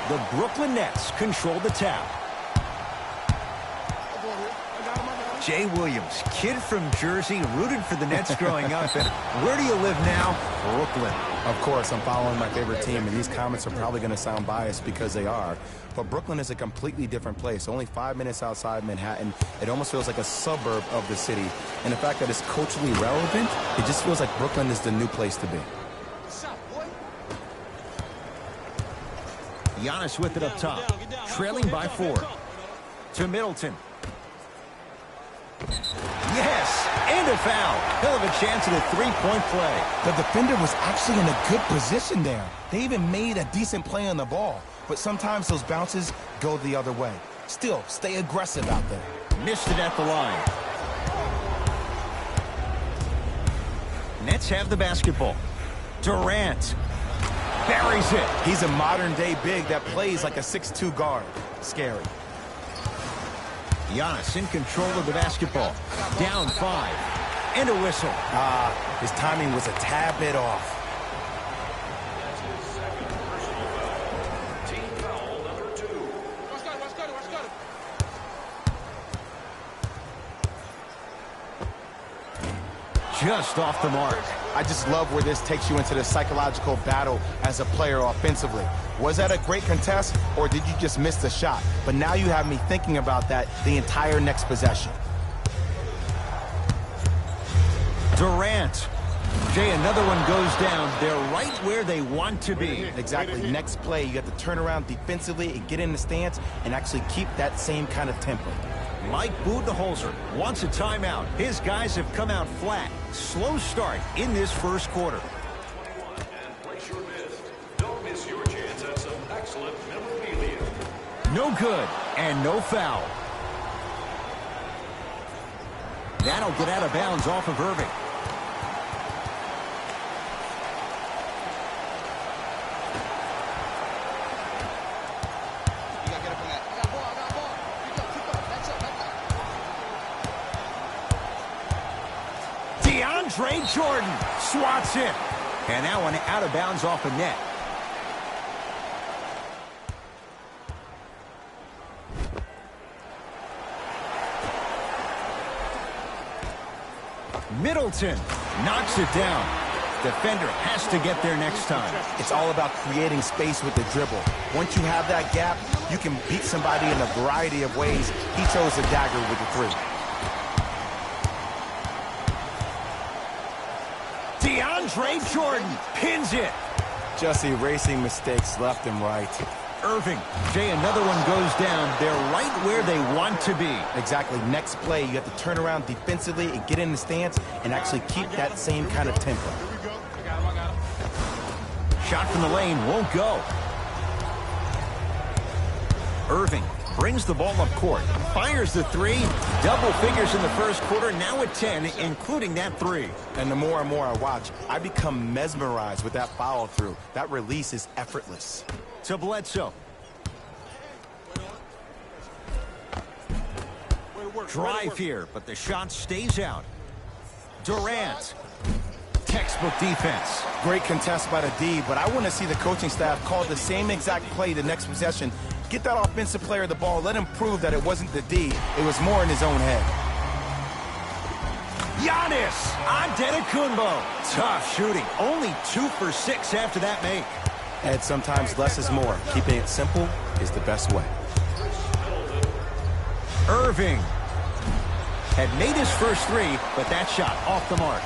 The Brooklyn Nets control the tap. Jay Williams, kid from Jersey, rooted for the Nets growing up. And where do you live now? Brooklyn. Of course, I'm following my favorite team, and these comments are probably going to sound biased because they are. But Brooklyn is a completely different place. Only 5 minutes outside Manhattan. It almost feels like a suburb of the city. And the fact that it's culturally relevant, it just feels like Brooklyn is the new place to be. Giannis with it up top, trailing by 4. To Middleton. Yes, and a foul. He'll have a chance at a three-point play. The defender was actually in a good position there. They even made a decent play on the ball. But sometimes those bounces go the other way. Still, stay aggressive out there. Missed it at the line. Nets have the basketball. Durant buries it. He's a modern-day big that plays like a 6'2" guard. Scary. Giannis in control of the basketball. Down 5. And a whistle. His timing was a tad bit off. Team foul number 2. Just off the mark. I just love where this takes you into the psychological battle as a player offensively. Was that a great contest, or did you just miss the shot? But now you have me thinking about that the entire next possession. Durant. Jay, another one goes down. They're right where they want to be. Exactly. Next play, you got to turn around defensively and get in the stance and actually keep that same kind of tempo. Mike Budenholzer wants a timeout. His guys have come out flat. Slow start in this first quarter. And place your bid. Don't miss your chance at some excellent memorabilia. No good, and no foul. That'll get out of bounds off of Irving. DeAndre Jordan swats it. And that one out of bounds off a net. Middleton knocks it down. Defender has to get there next time. It's all about creating space with the dribble. Once you have that gap, you can beat somebody in a variety of ways. He chose the dagger with the 3. DeAndre Jordan pins it. Just erasing mistakes left and right. Irving. Jay, another one goes down. They're right where they want to be. Exactly. Next play, you have to turn around defensively and get in the stance and actually keep that same kind of tempo. Shot from the lane won't go. Irving brings the ball up court. Fires the 3. Double figures in the first quarter. Now at 10, including that 3. And the more and more I watch, I become mesmerized with that follow through. That release is effortless. To Bledsoe. Drive here, but the shot stays out. Durant. Textbook defense. Great contest by the D, but I want to see the coaching staff call the same exact play the next possession. Get that offensive player the ball. Let him prove that it wasn't the D. It was more in his own head. Giannis Antetokounmpo. Tough shooting. Only 2 for 6 after that make. And sometimes less is more. Keeping it simple is the best way. Irving had made his first 3, but that shot off the mark.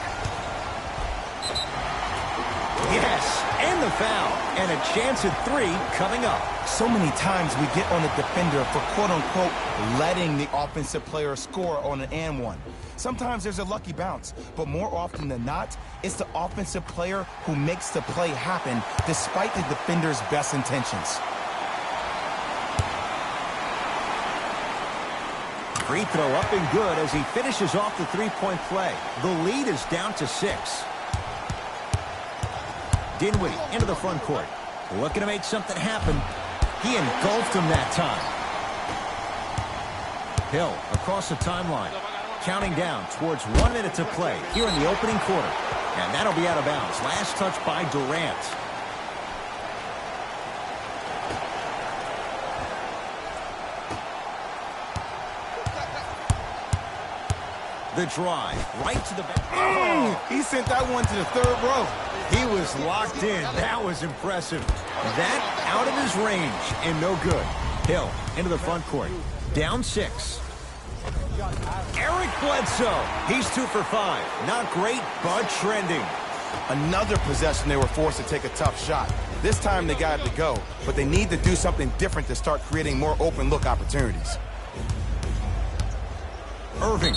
Yes, and the foul, and a chance at 3 coming up. So many times we get on the defender for quote-unquote letting the offensive player score on an and one. Sometimes there's a lucky bounce, but more often than not, it's the offensive player who makes the play happen despite the defender's best intentions. Free throw up and good as he finishes off the 3-point play. The lead is down to 6. Dinwiddie into the front court. Looking to make something happen. He engulfed him that time. Hill across the timeline. Counting down towards 1 minute to play here in the opening quarter. And that'll be out of bounds. Last touch by Durant. The drive, right to the back. He sent that one to the third row. He was locked in. That was impressive. That out of his range and no good. Hill into the front court. Down 6. Eric Bledsoe. He's 2 for 5. Not great, but trending. Another possession they were forced to take a tough shot. This time they got it to go, but they need to do something different to start creating more open look opportunities. Irving.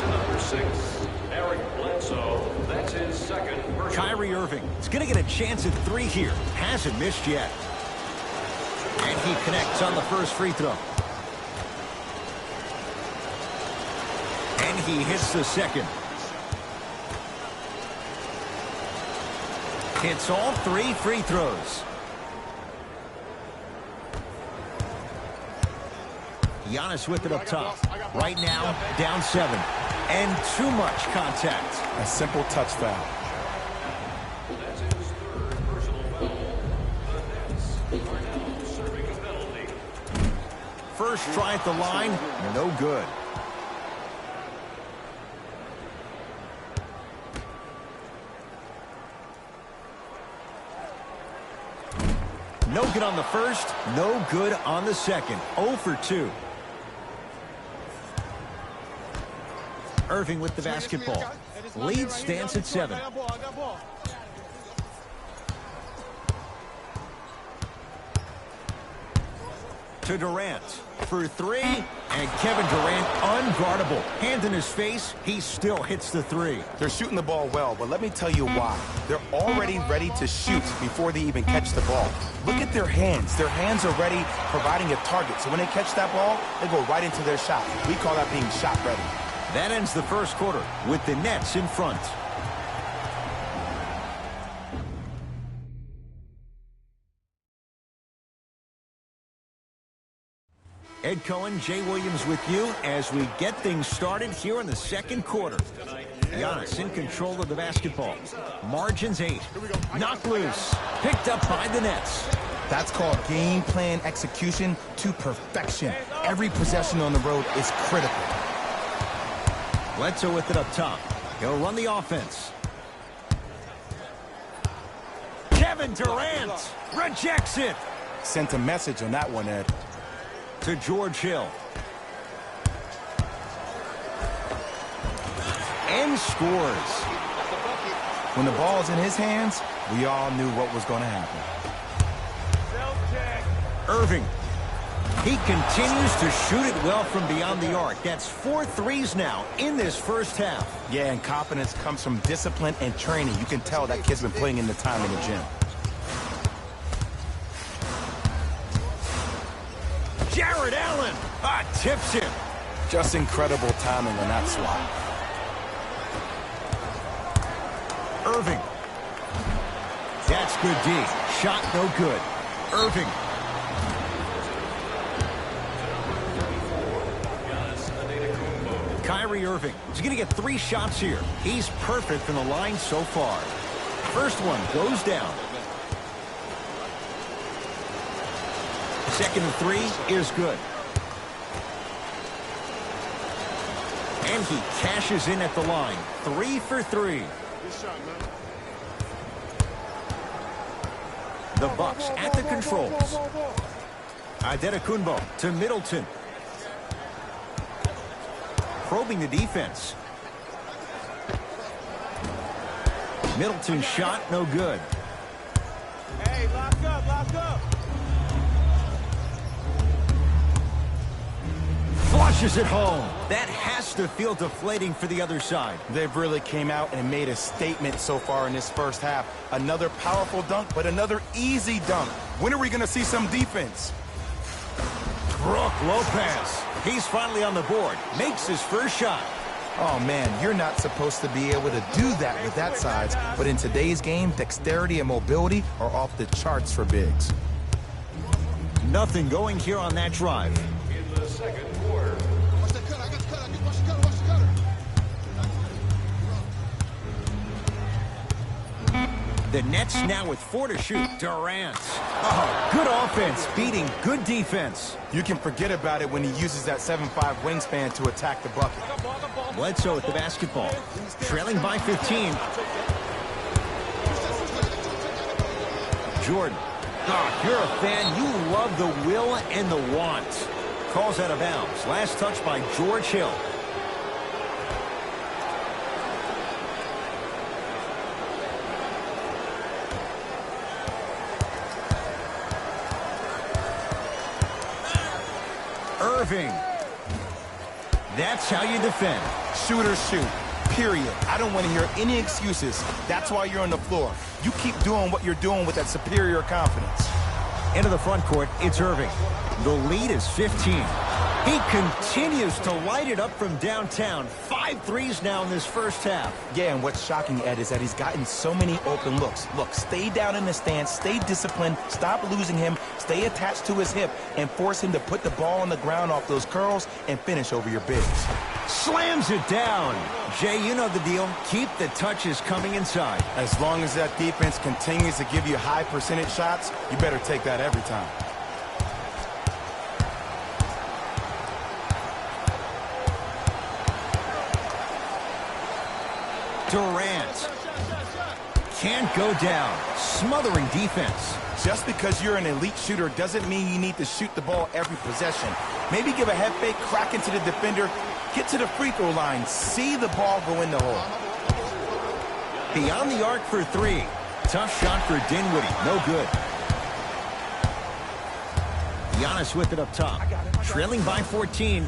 Number 6, Eric Bledsoe. That's his second personal. Kyrie Irving is going to get a chance at 3 here. Hasn't missed yet. And he connects on the first free throw. And he hits the second. Hits all 3 free throws. Giannis with it up top. Right now, down 7. And too much contact. A simple touch foul. That's his third personal foul. The Nets are now serving a penalty. First try at the line, no good. No good on the first, no good on the second. 0 for 2. Irving with the basketball. Lead stands at 7. To Durant for 3, and Kevin Durant unguardable. Hand in his face, he still hits the 3. They're shooting the ball well, but let me tell you why. They're already ready to shoot before they even catch the ball. Look at their hands. Their hands are ready, providing a target. So when they catch that ball, they go right into their shot. We call that being shot ready. That ends the first quarter with the Nets in front. Ed Cohen, Jay Williams with you as we get things started here in the second quarter. Giannis in control of the basketball. Margins 8. Knocked loose. Picked up by the Nets. That's called game plan execution to perfection. Every possession on the road is critical. Bledsoe with it up top. He'll run the offense. Kevin Durant rejects it. Sent a message on that one, Ed. To George Hill. And scores. When the ball's in his hands, we all knew what was going to happen. Irving. He continues to shoot it well from beyond the arc. That's 4 threes now in this first half. Yeah, and confidence comes from discipline and training. You can tell that kid's been putting in the time in the gym. Jared Allen tips him. Just incredible timing on that swat. Irving. That's good D. Shot no good. Irving. Kyrie Irving. He's going to get 3 shots here. He's perfect from the line so far. First one goes down. Second and 3 is good. And he cashes in at the line. 3 for 3. The Bucks at the controls. Adetokunbo to Middleton. Probing the defense. Middleton's shot no good. Hey, lock up, lock up. Flushes it home. That has to feel deflating for the other side. They've really came out and made a statement so far in this first half. Another powerful dunk, but another easy dunk. When are we going to see some defense? Brook Lopez. He's finally on the board. Makes his first shot. Oh, man, you're not supposed to be able to do that with that size. But in today's game, dexterity and mobility are off the charts for bigs. Nothing going here on that drive. In the second quarter. Watch the cutter, I got the cutter, watch the cutter, watch the cutter. The Nets now with 4 to shoot. Durant. Oh, good offense beating good defense. You can forget about it when he uses that 7'5" wingspan to attack the bucket. Bledsoe with the basketball. Trailing by 15. Jordan. Oh, if you're a fan, you love the will and the want. Calls out of bounds. Last touch by George Hill. Irving. That's how you defend. Shooters shoot, period. I don't want to hear any excuses. That's why you're on the floor. You keep doing what you're doing with that superior confidence. Into the front court, it's Irving. The lead is 15. He continues to light it up from downtown. 5 threes now in this first half. Yeah, and what's shocking, Ed, is that he's gotten so many open looks. Look, stay down in the stance, stay disciplined, stop losing him, stay attached to his hip, and force him to put the ball on the ground off those curls and finish over your bigs. Slams it down. Jay, you know the deal. Keep the touches coming inside. As long as that defense continues to give you high percentage shots, you better take that every time. Durant. Can't go down. Smothering defense. Just because you're an elite shooter doesn't mean you need to shoot the ball every possession. Maybe give a head fake, crack into the defender, get to the free throw line, see the ball go in the hole. Beyond the arc for 3. Tough shot for Dinwiddie. No good. Giannis with it up top. Trailing by 14.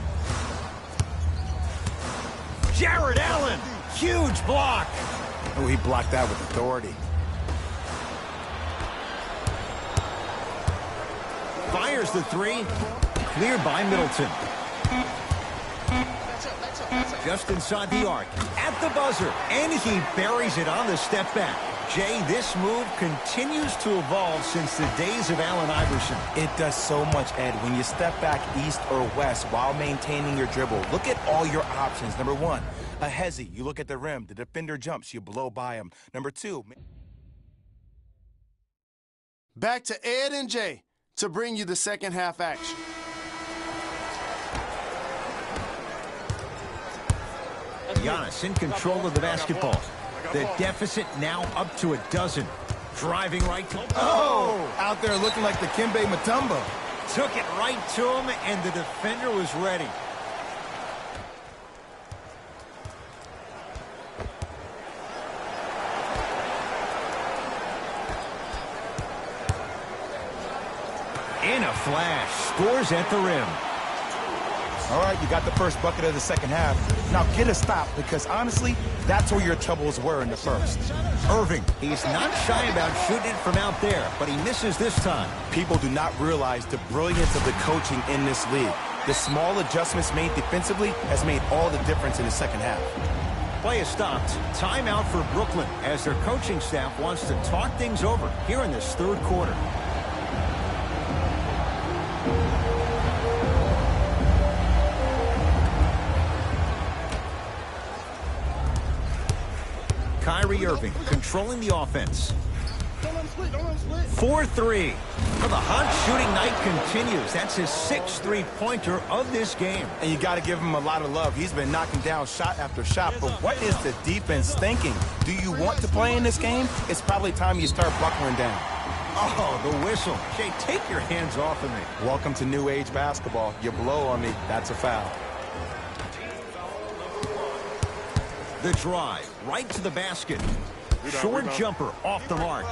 Jared Allen. Huge block. Oh, he blocked that with authority. Fires the 3. Cleared by Middleton. Just inside the arc. At the buzzer. And he buries it on the step back. Jay, this move continues to evolve since the days of Allen Iverson. It does so much, Ed. When you step back east or west while maintaining your dribble, look at all your options. Number 1, a hezzy. You look at the rim. The defender jumps. You blow by him. Number 2. Back to Ed and Jay to bring you the second half action. Giannis in control of the basketball. The deficit now up to 12. Driving right to... Oh! Out there looking like the Kimbe Mutombo. Took it right to him, and the defender was ready. In a flash, scores at the rim. All right, you got the first bucket of the second half. Now get a stop, because honestly, that's where your troubles were in the first. Irving, he's not shy about shooting it from out there, but he misses this time. People do not realize the brilliance of the coaching in this league. The small adjustments made defensively has made all the difference in the second half. Play is stopped. Timeout for Brooklyn as their coaching staff wants to talk things over here in this third quarter. Kyrie Irving controlling the offense. 4-3. Well, the hot shooting night continues. That's his 6th three-pointer of this game. And you got to give him a lot of love. He's been knocking down shot after shot. But what is the defense thinking? Do you want to play in this game? It's probably time you start buckling down. Oh, the whistle. Jay, take your hands off of me. Welcome to new age basketball. You blow on me, that's a foul. The drive, right to the basket. Short jumper off the mark.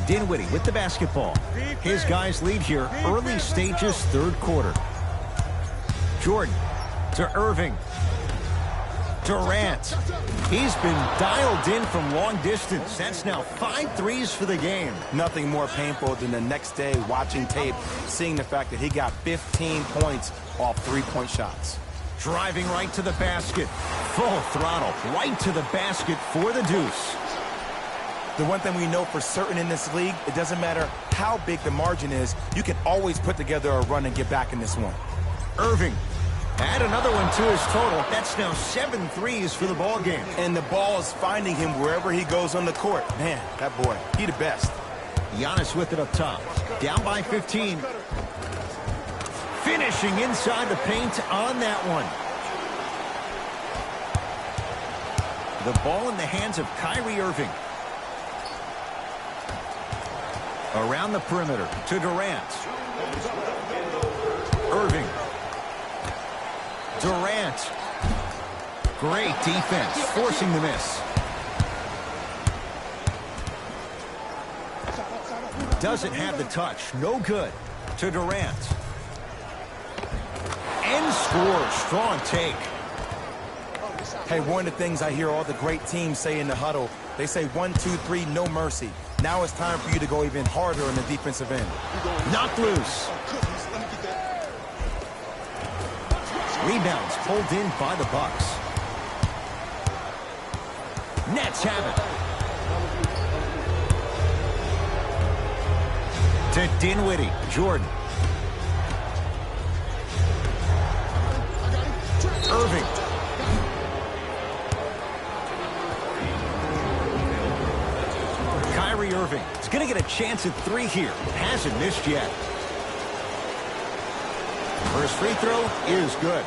Dinwiddie with the basketball. His guys lead here, early stages, third quarter. Jordan to Irving. Durant. He's been dialed in from long distance. That's now 5 threes for the game. Nothing more painful than the next day watching tape, seeing the fact that he got 15 points off 3-point shots. Driving right to the basket. Full throttle right to the basket for the deuce. The one thing we know for certain in this league, it doesn't matter how big the margin is, you can always put together a run and get back in this one. Irving Add another one to his total. That's now 7 threes for the ball game. And the ball is finding him wherever he goes on the court. Man, that boy, he the best. Giannis with it up top. Down by 15. Finishing inside the paint on that one. The ball in the hands of Kyrie Irving. Around the perimeter to Durant. Irving. Durant. Great defense, forcing the miss. Doesn't have the touch. No good. To Durant. And scores. Strong take. Hey, one of the things I hear all the great teams say in the huddle, they say 1, 2, 3, no mercy. Now it's time for you to go even harder in the defensive end. Knocked loose. Rebounds pulled in by the Bucks. Nets have it. To Dinwiddie. Jordan. Irving. Kyrie Irving is going to get a chance at 3 here. Hasn't missed yet. First free throw is good.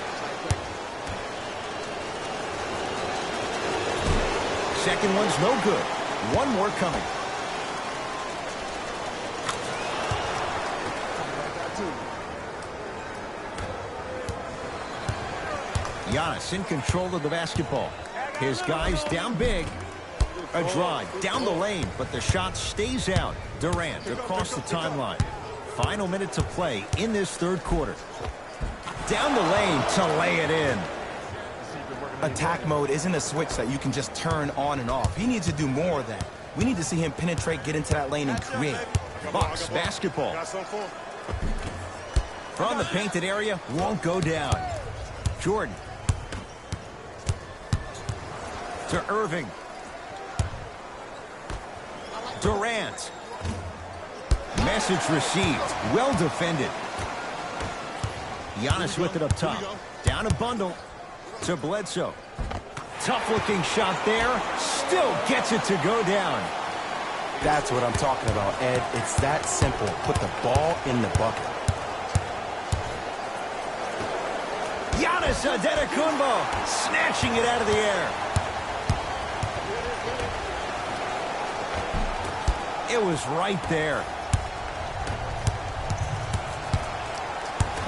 Second one's no good. One more coming. Giannis in control of the basketball. His guys down big. A drive down the lane, but the shot stays out. Durant across the timeline. Final minute to play in this third quarter. Down the lane to lay it in. Attack mode isn't a switch that you can just turn on and off. He needs to do more of that. We need to see him penetrate, get into that lane, and create. Bucks basketball. From the painted area, won't go down. Jordan. To Irving. Durant. Message received. Well defended. Giannis with it up top. Down a bundle to Bledsoe. Tough-looking shot there. Still gets it to go down. That's what I'm talking about, Ed. It's that simple. Put the ball in the bucket. Giannis Antetokounmpo snatching it out of the air. It was right there.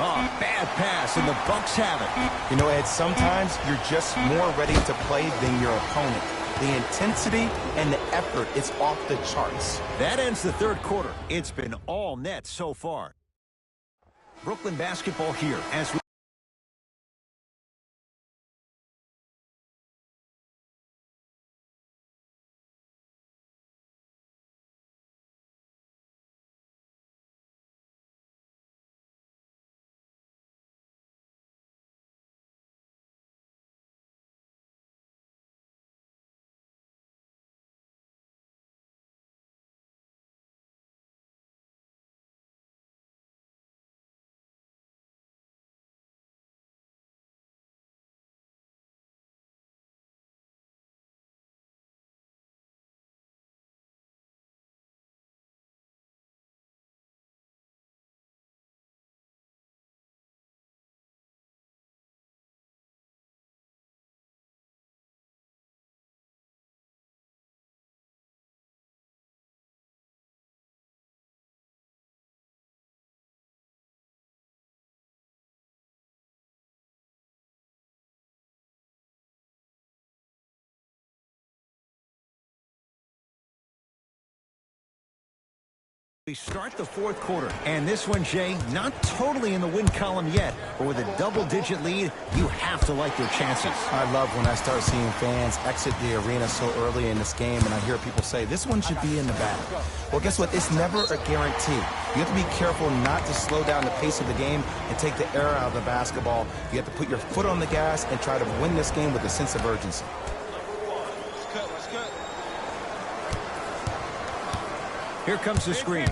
Oh, bad pass, and the Bucks have it. You know, Ed, sometimes you're just more ready to play than your opponent. The intensity and the effort is off the charts. That ends the third quarter. It's been all net so far. Brooklyn basketball here as we start the fourth quarter. And this one, Jay, not totally in the win column yet, but with a double-digit lead, you have to like your chances. I love when I start seeing fans exit the arena so early in this game, and I hear people say, this one should be in the bag. Well, guess what? It's never a guarantee. You have to be careful not to slow down the pace of the game and take the air out of the basketball. You have to put your foot on the gas and try to win this game with a sense of urgency. Here comes the screen.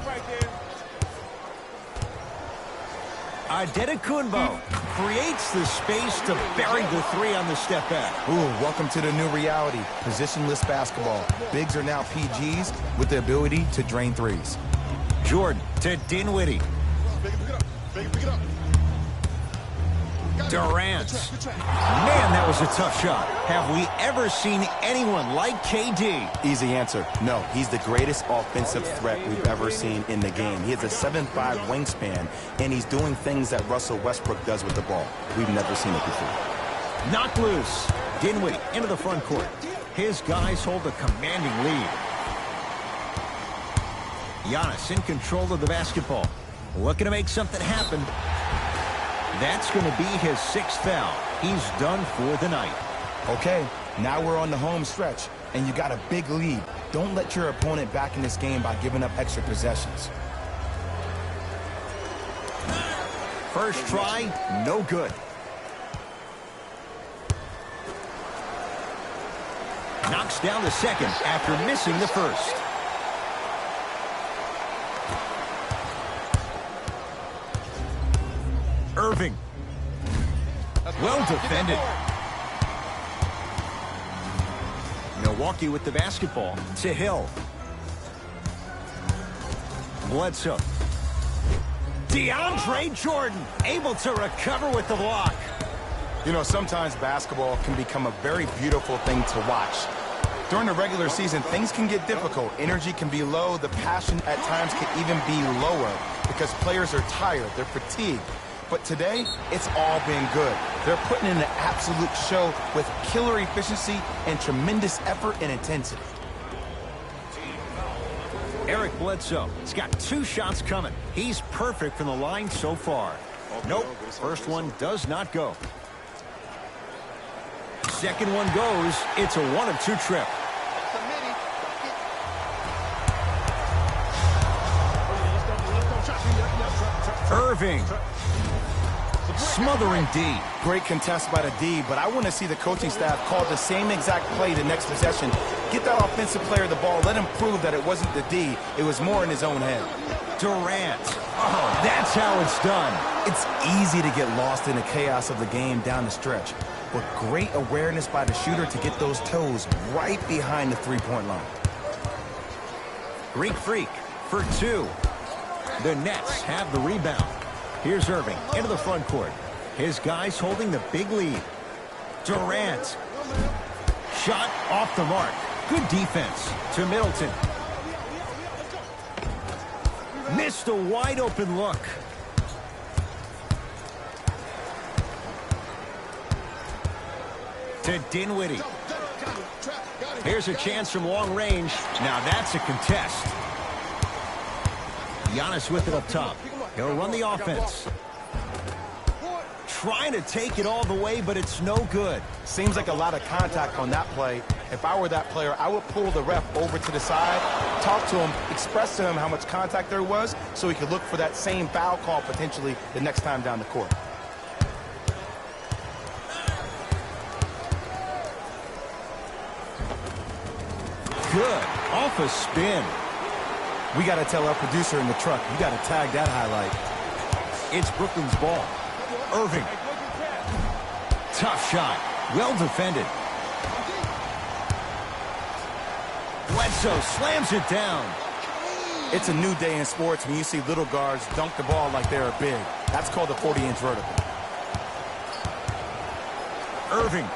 Adetokunbo creates the space to bury the three on the step back. Ooh, welcome to the new reality. Positionless basketball. Bigs are now PGs with the ability to drain threes. Jordan to Dinwiddie. Pick it up. Durant. Man, that was a tough shot. Have we ever seen anyone like KD? Easy answer. No, he's the greatest offensive threat we've ever seen in the game. He has a 7'5" wingspan, and he's doing things that Russell Westbrook does with the ball. We've never seen it before. Knocked loose. Dinwiddie into the front court. His guys hold a commanding lead. Giannis in control of the basketball. Looking to make something happen. That's going to be his 6th foul. He's done for the night. Okay, now we're on the home stretch, and you got a big lead. Don't let your opponent back in this game by giving up extra possessions. First try, no good. Knocks down the second after missing the first. Irving. Well defended. Milwaukee with the basketball to Hill. Bledsoe. DeAndre Jordan able to recover with the block. You know, sometimes basketball can become a very beautiful thing to watch. During the regular season, things can get difficult. Energy can be low. The passion at times can even be lower because players are tired. They're fatigued. But today, it's all been good. They're putting in an absolute show with killer efficiency and tremendous effort and intensity. Eric Bledsoe. He's got 2 shots coming. He's perfect from the line so far. Nope. First one does not go. Second one goes. It's a 1 of 2 trip. Irving. Smothering D. Great contest by the D, but I want to see the coaching staff call the same exact play the next possession. Get that offensive player the ball. Let him prove that it wasn't the D. It was more in his own head. Durant. Oh, that's how it's done. It's easy to get lost in the chaos of the game down the stretch, but great awareness by the shooter to get those toes right behind the three-point line. Greek Freak for 2. The Nets have the rebound. Here's Irving into the front court. His guys holding the big lead. Durant. Shot off the mark. Good defense to Middleton. Missed a wide open look. To Dinwiddie. Here's a chance from long range. Now that's a contest. Giannis with it up top. He'll run the offense. Trying to take it all the way, but it's no good. Seems like a lot of contact on that play. If I were that player, I would pull the ref over to the side, talk to him, express to him how much contact there was so he could look for that same foul call potentially the next time down the court. Good. Off a spin. We got to tell our producer in the truck, you got to tag that highlight. It's Brooklyn's ball. Irving. Tough shot. Well defended. Bledsoe slams it down. It's a new day in sports when you see little guards dunk the ball like they're big. That's called the 40-inch vertical. Irving.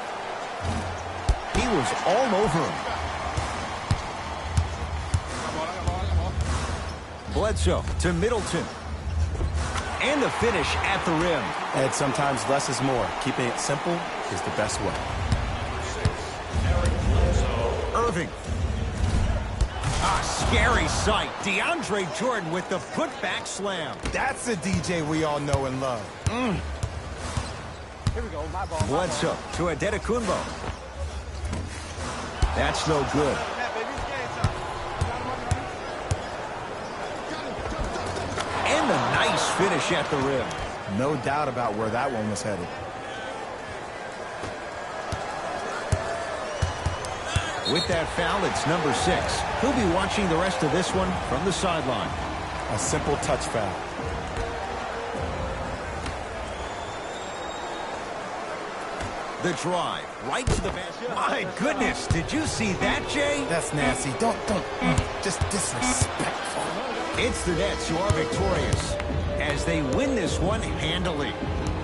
He was all over him. Bledsoe to Middleton. And the finish at the rim. And sometimes less is more. Keeping it simple is the best way. Irving. A scary sight. DeAndre Jordan with the putback slam. That's the DJ we all know and love. Here we go, my ball. Bledsoe to Adetokunbo. That's no good. And a nice finish at the rim. No doubt about where that one was headed. With that foul, it's number 6. He'll be watching the rest of this one from the sideline. A simple touch foul. The drive, right to the basket. My goodness, did you see that, Jay? That's nasty. Just disrespectful. It's the Nets who are victorious as they win this one handily.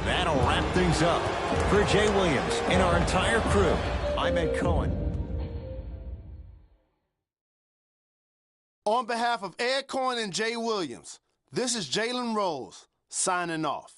That'll wrap things up. For Jay Williams and our entire crew, I'm Ed Cohen. On behalf of Ed Cohen and Jay Williams, this is Jalen Rose signing off.